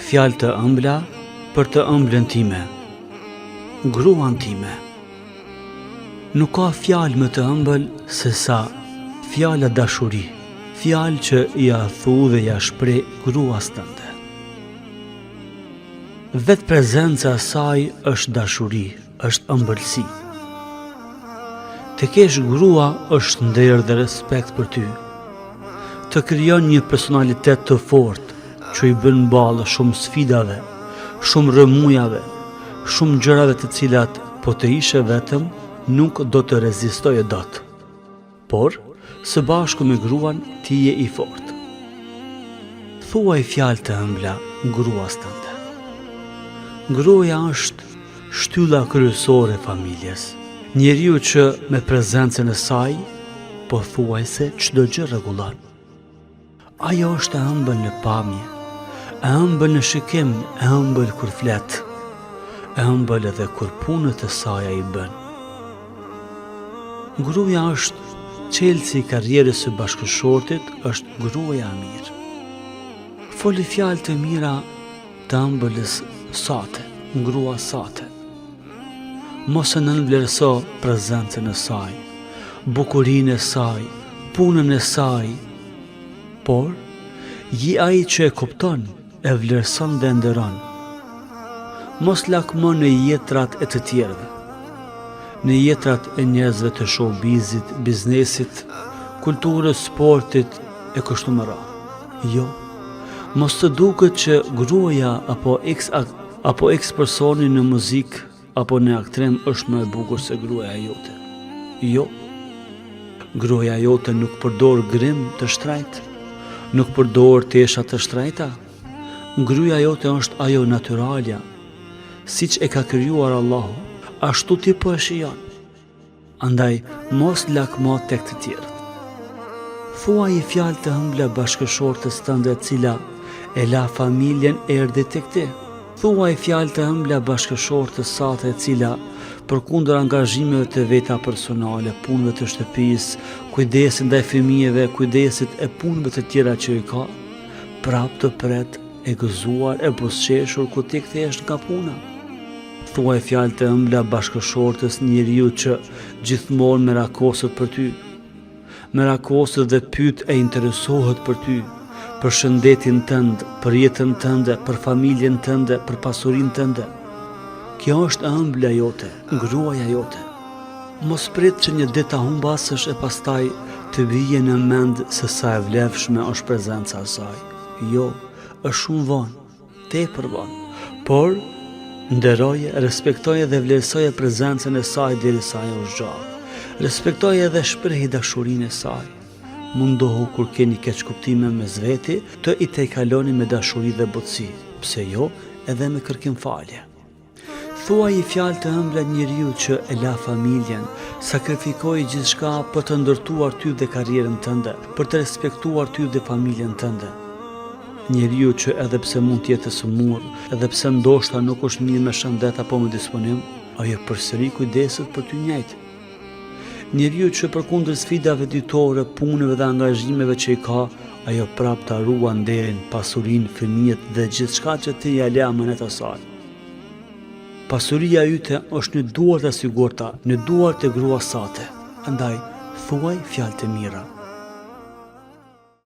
fjalë të ëmbla për të ëmblën time, gruan time. Nuk ka fjalë më të ëmbël se sa fjala dashuri, fjalë që ja thu dhe ja shpreh gruas tënde. Vetë prezenca e saj është dashuri, është ëmbëlsi. Të kesh grua është nder dhe respekt për ty. Të krijon një personalitet të fortë që i bën ballë shumë sfidave, shumë rrëmujave, shumë gjërave të cilat po të ishe vetëm nuk do të rezistoje dot. Por, së bashku me gruan ti je i fortë. Thuaj fjalë të ëmbla gruas tënde. Gruaja është shtylla kryesore e familjes. Njeriu që me prezencën e saj, po thuajse çdo gjë rregullon. Ajo është e ëmbël në pamje, e ëmbël në shikim, e ëmbël kur flet, e ëmbël edhe kur punët e saj ai bën. Gruaja është çelësi i karrierës së bashkëshortit, është gruaja e mirë. Foli fjalë të mira të ëmbëlës sate, grua sate. Mos e nënvlerëso prezencën e saj, bukurinë e saj, punën e saj, por ji ai që e kupton, e vlerëson dhe nderon. Mos lakmon në jetrat e të tjerëve, në jetrat e njerëzve të showbizit, biznesit, kulturës, sportit e kështu me radhë. Jo, mos të duket që gruaja apo X personi në muzikë apo në aktrim është më e bukur se gruaja jote. Jo, gruaja jote nuk përdor grim të shtrejt, nuk përdor tesha të shtrejta. Gruaja jote është ajo natyralja, siç e ka krijuar Allahu, ashtu ti po e shijon. Andaj mos lakmo tek të tjerët. Thuaj i fjalë të ëmbla bashkëshortes tënde e cila e la familjen erdhi tek ti. Thuaj fjalë të ëmbla bashkëshortes sate e cila përkundër angazhimeve të veta personale, punëve të shtëpisë, kujdesit ndaj fëmijëve, kujdesit e punëve të tjera që i ka, prap të pret, e gëzuar, e buzëqeshur kur ti kthehesh nga puna. Thuaj fjalë të ëmbla bashkëshortes njeriu që gjithmonë merakoset për ty, merakoset dhe pyet e interesohet për ty, për shëndetin tënd, për jetën tënde, për familjen tënde, për pasurinë tënde. Kjo është ëmbla jote, gruaja jote. Mos prit që një ditë ta humbasësh e pastaj të vijë në mend se sa e vlefshme është prezenca e saj. Jo, është shumë vonë, tepër vonë. Por nderoje, respektoje dhe vlerësoje prezencën e saj derisa ajo është gjallë. Respektoje dhe shprehi dashurinë e saj. Mundohu kur keni keq kuptime mes veti, të i tejkaloni me dashuri dhe butësi, pse jo edhe me kërkim falje. Thuaj i fjalë të ëmbla njeriu që e la familjen, sakrifikoi gjithçka për të ndërtuar ty dhe karrierën tënde, për të respektuar ty dhe familjen tënde. Njeriu që edhe pse mund të jetë sëmurr, edhe pse ndoshta nuk është mirë me shëndet apo me disponim, ajo përsëri kujdeset për ty njëjtë. Njeriu që përkundër sfidave ditore, punëve dhe angazhimeve që i ka, ajo prap ta ruan nderin, pasurinë, fëmijët dhe gjithçka që ti ja le amanet asaj. Pasuria yte është në duart e sigurta, në duart e gruas sate. Andaj thuaj fjalë të mira.